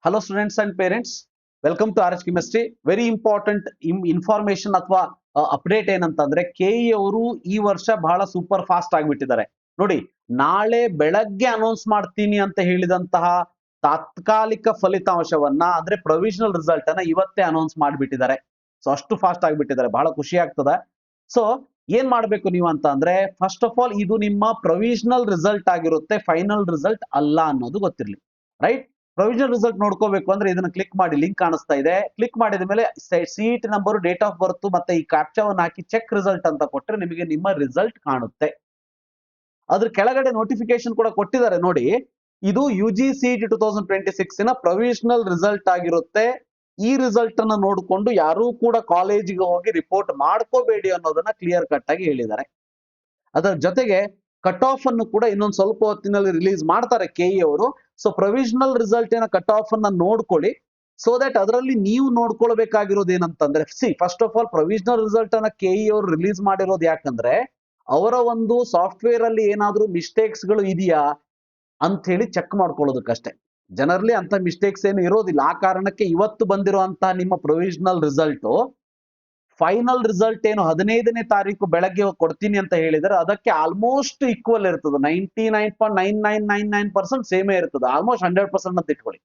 Hello students and parents, welcome to RH Chemistry. Very important information ಅಥವಾ update ಏನಂತಂದ್ರೆ ಕೆಇ ಅವರು ಈ ವರ್ಷ ಬಹಳ ಸೂಪರ್ ಫಾಸ್ಟ್ ಆಗಿಬಿಟ್ಟಿದ್ದಾರೆ ನೋಡಿ. ನಾಳೆ ಬೆಳಗ್ಗೆ ಅನೌನ್ಸ್ ಮಾಡ್ತೀನಿ ಅಂತ ಹೇಳಿದಂತಹ ತಾತ್ಕಾಲಿಕ ಫಲಿತಾಂಶವನ್ನ ಅಂದ್ರೆ ಪ್ರೊವಿಷನಲ್ ರಿಸಲ್ಟ್ ಅನ್ನ ಇವತ್ತೇ ಅನೌನ್ಸ್ ಮಾಡಿಬಿಟ್ಟಿದ್ದಾರೆ. ಸೊ ಅಷ್ಟು ಫಾಸ್ಟ್ ಆಗಿಬಿಟ್ಟಿದ್ದಾರೆ, ಬಹಳ ಖುಷಿ ಆಗ್ತದೆ. ಸೊ ಏನ್ ಮಾಡ್ಬೇಕು ನೀವು ಅಂತ ಅಂದ್ರೆ, ಫಸ್ಟ್ ಆಫ್ ಆಲ್ ಇದು ನಿಮ್ಮ ಪ್ರೊವಿಷನಲ್ ರಿಸಲ್ಟ್ ಆಗಿರುತ್ತೆ, ಫೈನಲ್ ರಿಸಲ್ಟ್ ಅಲ್ಲ ಅನ್ನೋದು ಗೊತ್ತಿರ್ಲಿ, ರೈಟ್? ಪ್ರೊವಿಷನಲ್ ರಿಸಲ್ಟ್ ನೋಡ್ಕೋಬೇಕು ಅಂದ್ರೆ ಇದನ್ನ ಕ್ಲಿಕ್ ಮಾಡಿ, ಲಿಂಕ್ ಕಾಣಿಸ್ತಾ ಇದೆ. ಕ್ಲಿಕ್ ಮಾಡಿದ ಮೇಲೆ seat number, date of birth ಮತ್ತೆ ಈ ಕ್ಯಾಪ್ಚಾವನ್ನು ಹಾಕಿ ಚೆಕ್ ರಿಸಲ್ಟ್ ಅಂತ ಕೊಟ್ಟರೆ ನಿಮಗೆ ನಿಮ್ಮ ರಿಸಲ್ಟ್ ಕಾಣುತ್ತೆ. ಅದ್ರ ಕೆಳಗಡೆ ನೋಟಿಫಿಕೇಶನ್ ಕೂಡ ಕೊಟ್ಟಿದ್ದಾರೆ ನೋಡಿ. ಇದು UGCET 2026 ನ ಪ್ರೊವಿಷನಲ್ ರಿಸಲ್ಟ್ ಆಗಿರುತ್ತೆ. ಈ ರಿಸಲ್ಟ್ ಅನ್ನ ನೋಡಿಕೊಂಡು ಯಾರೂ ಕೂಡ ಕಾಲೇಜಿಗೆ ಹೋಗಿ ರಿಪೋರ್ಟ್ ಮಾಡ್ಕೋಬೇಡಿ ಅನ್ನೋದನ್ನ ಕ್ಲಿಯರ್ ಕಟ್ ಆಗಿ ಹೇಳಿದ್ದಾರೆ. ಅದರ ಜೊತೆಗೆ ಕಟ್ ಆಫ್ ಅನ್ನು ಕೂಡ ಇನ್ನೊಂದು ಸ್ವಲ್ಪ ಹೊತ್ತಿನಲ್ಲಿ ರಿಲೀಸ್ ಮಾಡ್ತಾರೆ ಕೆಇ ಅವರು. ಸೊ ಪ್ರೊವಿಷನಲ್ ರಿಸಲ್ಟ್ ಏನ ಕಟ್ ಆಫ್ ಅನ್ನ ನೋಡ್ಕೊಳ್ಳಿ, ಸೊ ದಟ್ ಅದರಲ್ಲಿ ನೀವು ನೋಡ್ಕೊಳ್ಬೇಕಾಗಿರೋದು ಏನಂತಂದ್ರೆ, first of all provisional result ಅನ್ನ ಕೆಇ ಅವರು ರಿಲೀಸ್ ಮಾಡಿರೋದು ಯಾಕಂದ್ರೆ ಅವರ ಒಂದು ಸಾಫ್ಟ್ವೇರ್ ಅಲ್ಲಿ ಏನಾದ್ರೂ ಮಿಸ್ಟೇಕ್ಸ್ ಗಳು ಇದೆಯಾ ಅಂತ ಹೇಳಿ ಚೆಕ್ ಮಾಡ್ಕೊಳ್ಳೋದಕ್ಕಷ್ಟೇ. ಜನರಲಿ ಅಂತ ಮಿಸ್ಟೇಕ್ಸ್ ಏನು ಇರೋದಿಲ್ಲ. ಆ ಕಾರಣಕ್ಕೆ ಇವತ್ತು ಬಂದಿರುವಂತಹ ನಿಮ್ಮ ಪ್ರೊವಿಷನಲ್ ರಿಸಲ್ಟ್, ಫೈನಲ್ ರಿಸಲ್ಟ್ ಏನು 15ನೇ ತಾರೀಕು ಬೆಳಗ್ಗೆ ಕೊಡ್ತೀನಿ ಅಂತ ಹೇಳಿದರೆ ಅದಕ್ಕೆ ಆಲ್ಮೋಸ್ಟ್ ಈಕ್ವಲ್ ಇರ್ತದೆ. 99.9999% ಸೇಮೇ ಇರ್ತದೆ, ಆಲ್ಮೋಸ್ಟ್ 100% ಅಂತ ಇಟ್ಕೊಳ್ಳಿ.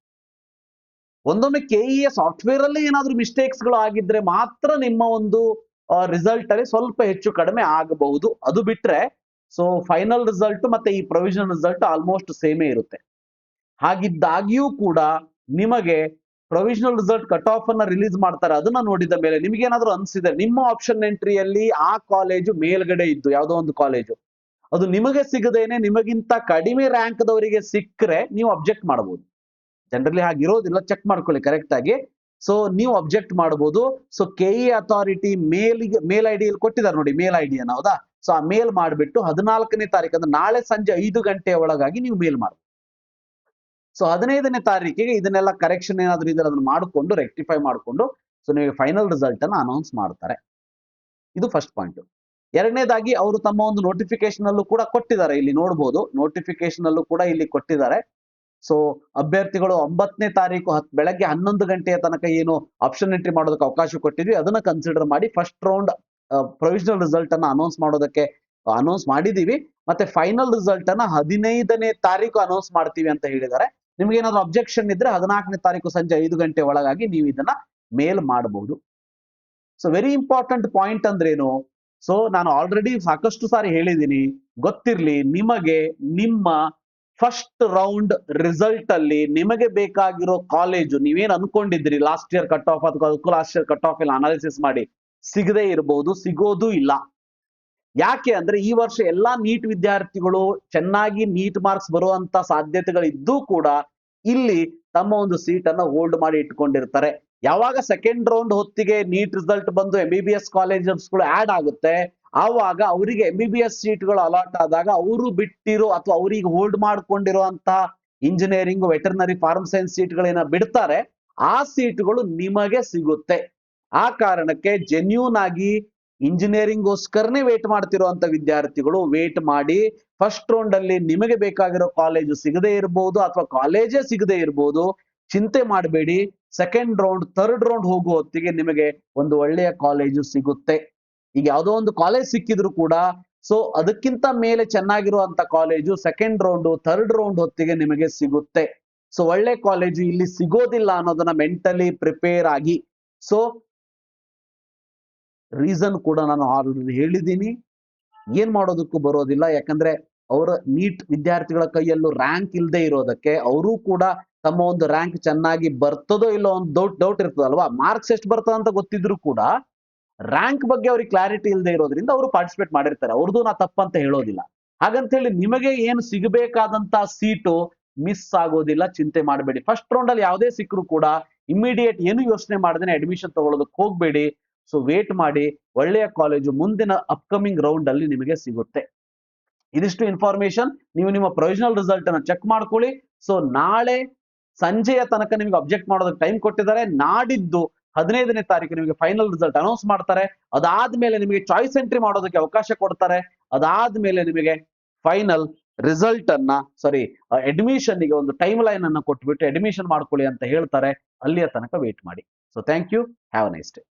ಒಂದೊಮ್ಮೆ ಕೆಇ ಸಾಫ್ಟ್ವೇರ್ ಅಲ್ಲಿ ಏನಾದ್ರೂ ಮಿಸ್ಟೇಕ್ಸ್ ಗಳು ಆಗಿದ್ರೆ ಮಾತ್ರ ನಿಮ್ಮ ಒಂದು ರಿಸಲ್ಟ್ ಅಲ್ಲಿ ಸ್ವಲ್ಪ ಹೆಚ್ಚು ಕಡಿಮೆ ಆಗಬಹುದು. ಅದು ಬಿಟ್ರೆ ಸೊ ಫೈನಲ್ ರಿಸಲ್ಟ್ ಮತ್ತೆ ಈ ಪ್ರೊವಿಷನಲ್ ರಿಸಲ್ಟ್ ಆಲ್ಮೋಸ್ಟ್ ಸೇಮೇ ಇರುತ್ತೆ. ಹಾಗಿದ್ದಾಗಿಯೂ ಕೂಡ ನಿಮಗೆ ಪ್ರೊವಿಷನಲ್ ರಿಸಲ್ಟ್ ಕಟ್ ಆಫ್ ಅನ್ನ ರಿಲೀಸ್ ಮಾಡ್ತಾರೆ. ಅದನ್ನ ನೋಡಿದ ಮೇಲೆ ನಿಮ್ಗೆ ಏನಾದ್ರೂ ಅನ್ಸಿದೆ, ನಿಮ್ಮ ಆಪ್ಷನ್ ಎಂಟ್ರಿಯಲ್ಲಿ ಆ ಕಾಲೇಜು ಮೇಲ್ಗಡೆ ಇದ್ದು ಯಾವುದೋ ಒಂದು ಕಾಲೇಜು ಅದು ನಿಮಗೆ ಸಿಗದೇನೆ ನಿಮಗಿಂತ ಕಡಿಮೆ ರ್ಯಾಂಕ್ ದವರಿಗೆ ಸಿಕ್ಕರೆ ನೀವು ಅಬ್ಜೆಕ್ಟ್ ಮಾಡಬಹುದು. ಜನರಲಿ ಹಾಗಿರೋದಿಲ್ಲ, ಚೆಕ್ ಮಾಡ್ಕೊಳ್ಳಿ ಕರೆಕ್ಟ್ ಆಗಿ. ಸೊ ನೀವು ಅಬ್ಜೆಕ್ಟ್ ಮಾಡಬಹುದು. ಸೊ ಕೆಇ ಅಥಾರಿಟಿ ಮೇಲ್ ಐಡಿ ಕೊಟ್ಟಿದ್ದಾರೆ ನೋಡಿ, ಮೇಲ್ ಐಡಿ ಅನ್ನ, ಹೌದಾ? ಸೊ ಆ ಮೇಲ್ ಮಾಡಿಬಿಟ್ಟು 14ನೇ ತಾರೀಕು ಅಂದ್ರೆ ನಾಳೆ ಸಂಜೆ 5 ಗಂಟೆಯ ಒಳಗಾಗಿ ನೀವು ಮೇಲ್ ಮಾಡಿ. ಸೊ 15ನೇ ತಾರೀಕಿಗೆ ಇದನ್ನೆಲ್ಲ ಕರೆಕ್ಷನ್ ಏನಾದ್ರೂ ಇದ್ರೆ ಅದನ್ನ ಮಾಡಿಕೊಂಡು ರೆಕ್ಟಿಫೈ ಮಾಡಿಕೊಂಡು ಸೊ ನಿಮಗೆ ಫೈನಲ್ ರಿಸಲ್ಟ್ ಅನ್ನ ಅನೌನ್ಸ್ ಮಾಡ್ತಾರೆ. ಇದು ಫಸ್ಟ್ ಪಾಯಿಂಟ್. ಎರಡನೇದಾಗಿ ಅವರು ತಮ್ಮ ಒಂದು ನೋಟಿಫಿಕೇಶನ್ ಅಲ್ಲೂ ಕೂಡ ಕೊಟ್ಟಿದ್ದಾರೆ, ಇಲ್ಲಿ ನೋಡ್ಬೋದು. ನೋಟಿಫಿಕೇಶನ್ ಅಲ್ಲೂ ಕೂಡ ಇಲ್ಲಿ ಕೊಟ್ಟಿದ್ದಾರೆ. ಸೊ ಅಭ್ಯರ್ಥಿಗಳು 9ನೇ ತಾರೀಕು ಬೆಳಗ್ಗೆ 11 ಗಂಟೆಯ ತನಕ ಏನು ಆಪ್ಷನ್ ಎಂಟ್ರಿ ಮಾಡೋದಕ್ಕೆ ಅವಕಾಶ ಕೊಟ್ಟಿದ್ವಿ ಅದನ್ನ ಕನ್ಸಿಡರ್ ಮಾಡಿ ಫಸ್ಟ್ ರೌಂಡ್ ಪ್ರೊವಿಷನಲ್ ರಿಸಲ್ಟ್ ಅನ್ನ ಅನೌನ್ಸ್ ಮಾಡಿದೀವಿ. ಮತ್ತೆ ಫೈನಲ್ ರಿಸಲ್ಟ್ ಅನ್ನ 15ನೇ ತಾರೀಕು ಅನೌನ್ಸ್ ಮಾಡ್ತೀವಿ ಅಂತ ಹೇಳಿದ್ದಾರೆ. ನಿಮ್ಗೆ ಏನಾದ್ರು ಅಬ್ಜೆಕ್ಷನ್ ಇದ್ರೆ 14ನೇ ತಾರೀಕು ಸಂಜೆ 5 ಗಂಟೆ ಒಳಗಾಗಿ ನೀವು ಇದನ್ನ ಮೇಲ್ ಮಾಡಬಹುದು. ಸೊ ವೆರಿ ಇಂಪಾರ್ಟೆಂಟ್ ಪಾಯಿಂಟ್ ಅಂದ್ರೇನು? ಸೊ ನಾನು ಆಲ್ರೆಡಿ ಸಾಕಷ್ಟು ಸಾರಿ ಹೇಳಿದ್ದೀನಿ, ಗೊತ್ತಿರ್ಲಿ ನಿಮಗೆ. ನಿಮ್ಮ ಫಸ್ಟ್ ರೌಂಡ್ ರಿಸಲ್ಟ್ ಅಲ್ಲಿ ನಿಮಗೆ ಬೇಕಾಗಿರೋ ಕಾಲೇಜು ನೀವೇನ್ ಅನ್ಕೊಂಡಿದ್ರಿ ಲಾಸ್ಟ್ ಇಯರ್ ಕಟ್ ಆಫ್ ಅಥವಾ ಲಾಸ್ಟ್ ಇಯರ್ ಕಟ್ ಆಫ್ ಇಲ್ಲ ಅನಾಲಿಸಿಸ್ ಮಾಡಿ ಸಿಗದೇ ಇರಬಹುದು, ಸಿಗೋದು ಇಲ್ಲ. ಯಾಕೆ ಅಂದ್ರೆ ಈ ವರ್ಷ ಎಲ್ಲಾ ನೀಟ್ ವಿದ್ಯಾರ್ಥಿಗಳು ಚೆನ್ನಾಗಿ ನೀಟ್ ಮಾರ್ಕ್ಸ್ ಬರುವಂತ ಸಾಧ್ಯತೆಗಳಿದ್ದೂ ಕೂಡ ಇಲ್ಲಿ ತಮ್ಮ ಒಂದು ಸೀಟ್ ಅನ್ನ ಹೋಲ್ಡ್ ಮಾಡಿ ಇಟ್ಕೊಂಡಿರ್ತಾರೆ. ಯಾವಾಗ ಸೆಕೆಂಡ್ ರೌಂಡ್ ಹೊತ್ತಿಗೆ ನೀಟ್ ರಿಸಲ್ಟ್ ಬಂದು MBBS ಕಾಲೇಜಸ್ಗಳು ಆಡ್ ಆಗುತ್ತೆ, ಆವಾಗ ಅವರಿಗೆ MBBS ಸೀಟ್ಗಳು ಅಲಾಟ್ ಆದಾಗ ಅವರು ಬಿಟ್ಟಿರೋ ಅಥವಾ ಅವರಿಗೆ ಹೋಲ್ಡ್ ಮಾಡ್ಕೊಂಡಿರುವಂತಹ ಇಂಜಿನಿಯರಿಂಗ್, ವೆಟರ್ನರಿ, ಫಾರ್ಮ್ ಸೈನ್ಸ್ ಸೀಟ್ಗಳೇನ ಬಿಡ್ತಾರೆ, ಆ ಸೀಟ್ಗಳು ನಿಮಗೆ ಸಿಗುತ್ತೆ. ಆ ಕಾರಣಕ್ಕೆ ಜೆನ್ಯೂನ್ ಆಗಿ ಇಂಜಿನಿಯರಿಂಗ್ಗೋಸ್ಕರನೇ ವೇಟ್ ಮಾಡ್ತಿರುವಂತ ವಿದ್ಯಾರ್ಥಿಗಳು ವೇಟ್ ಮಾಡಿ. ಫಸ್ಟ್ ರೌಂಡ್ ಅಲ್ಲಿ ನಿಮಗೆ ಬೇಕಾಗಿರೋ ಕಾಲೇಜು ಸಿಗದೇ ಇರಬಹುದು ಅಥವಾ ಕಾಲೇಜೇ ಸಿಗದೇ ಇರಬಹುದು, ಚಿಂತೆ ಮಾಡಬೇಡಿ. ಸೆಕೆಂಡ್ ರೌಂಡ್, ಥರ್ಡ್ ರೌಂಡ್ ಹೋಗುವ ಹೊತ್ತಿಗೆ ನಿಮಗೆ ಒಂದು ಒಳ್ಳೆಯ ಕಾಲೇಜು ಸಿಗುತ್ತೆ. ಈಗ ಯಾವುದೋ ಒಂದು ಕಾಲೇಜ್ ಸಿಕ್ಕಿದ್ರು ಕೂಡ ಸೊ ಅದಕ್ಕಿಂತ ಮೇಲೆ ಚೆನ್ನಾಗಿರುವಂತ college second round, third round ಹೊತ್ತಿಗೆ ನಿಮಗೆ ಸಿಗುತ್ತೆ. ಸೊ ಒಳ್ಳೆ ಕಾಲೇಜು ಇಲ್ಲಿ ಸಿಗೋದಿಲ್ಲ ಅನ್ನೋದನ್ನ ಮೆಂಟಲಿ ಪ್ರಿಪೇರ್ ಆಗಿ. ಸೊ ರೀಸನ್ ಕೂಡ ನಾನು ಆಲ್ರೆಡಿ ಹೇಳಿದ್ದೀನಿ, ಏನ್ ಮಾಡೋದಕ್ಕೂ ಬರೋದಿಲ್ಲ. ಯಾಕಂದ್ರೆ ಅವರ ನೀಟ್ ವಿದ್ಯಾರ್ಥಿಗಳ ಕೈಯಲ್ಲೂ ರ್ಯಾಂಕ್ ಇಲ್ಲದೆ ಇರೋದಕ್ಕೆ ಅವರು ಕೂಡ ತಮ್ಮ ಒಂದು ರ್ಯಾಂಕ್ ಚೆನ್ನಾಗಿ ಬರ್ತದೋ ಇಲ್ಲೋ ಒಂದು ಡೌಟ್ ಇರ್ತದಲ್ವಾ. ಮಾರ್ಕ್ಸ್ ಎಷ್ಟು ಬರ್ತದ ಅಂತ ಗೊತ್ತಿದ್ರು ಕೂಡ ರ್ಯಾಂಕ್ ಬಗ್ಗೆ ಅವ್ರಿಗೆ ಕ್ಲಾರಿಟಿ ಇಲ್ಲದೆ ಇರೋದ್ರಿಂದ ಅವರು ಪಾರ್ಟಿಸಿಪೇಟ್ ಮಾಡಿರ್ತಾರೆ. ಅವ್ರದ್ದು ನಾ ತಪ್ಪಂತ ಹೇಳೋದಿಲ್ಲ. ಹಾಗಂತ ಹೇಳಿ ನಿಮಗೆ ಏನು ಸಿಗಬೇಕಾದಂತ ಸೀಟು ಮಿಸ್ ಆಗೋದಿಲ್ಲ, ಚಿಂತೆ ಮಾಡಬೇಡಿ. ಫಸ್ಟ್ ರೌಂಡ್ ಅಲ್ಲಿ ಯಾವುದೇ ಸಿಕ್ಕರು ಕೂಡ ಇಮಿಡಿಯೇಟ್ ಏನು ಯೋಚನೆ ಮಾಡದೇನೆ ಅಡ್ಮಿಷನ್ ತಗೊಳ್ಳೋದಕ್ಕೆ ಹೋಗ್ಬೇಡಿ. ಸೊ ವೇಟ್ ಮಾಡಿ, ಒಳ್ಳೆಯ ಕಾಲೇಜು ಮುಂದಿನ ಅಪ್ಕಮಿಂಗ್ ರೌಂಡ್ ಅಲ್ಲಿ ನಿಮಗೆ ಸಿಗುತ್ತೆ. ಇದಿಷ್ಟು ಇನ್ಫಾರ್ಮೇಶನ್. ನೀವು ನಿಮ್ಮ ಪ್ರೊವಿಷನಲ್ ರಿಸಲ್ಟ್ ಅನ್ನ ಚೆಕ್ ಮಾಡ್ಕೊಳ್ಳಿ. ಸೊ ನಾಳೆ ಸಂಜೆಯ ತನಕ ನಿಮಗೆ ಅಬ್ಜೆಕ್ಟ್ ಮಾಡೋದಕ್ಕೆ ಟೈಮ್ ಕೊಟ್ಟಿದ್ದಾರೆ. ನಾಡಿದ್ದು 15ನೇ ತಾರೀಕು ನಿಮಗೆ ಫೈನಲ್ ರಿಸಲ್ಟ್ ಅನೌನ್ಸ್ ಮಾಡ್ತಾರೆ. ಅದಾದ್ಮೇಲೆ ನಿಮಗೆ ಚಾಯ್ಸ್ ಎಂಟ್ರಿ ಮಾಡೋದಕ್ಕೆ ಅವಕಾಶ ಕೊಡ್ತಾರೆ. ಅದಾದ್ಮೇಲೆ ನಿಮಗೆ ಫೈನಲ್ ರಿಸಲ್ಟ್ ಅನ್ನ ಅಡ್ಮಿಷನ್ ಗೆ ಒಂದು ಟೈಮ್ ಲೈನ್ ಅನ್ನ ಕೊಟ್ಬಿಟ್ಟು ಅಡ್ಮಿಷನ್ ಮಾಡ್ಕೊಳ್ಳಿ ಅಂತ ಹೇಳ್ತಾರೆ. ಅಲ್ಲಿಯ ತನಕ ವೇಟ್ ಮಾಡಿ. So thank you, have a nice day.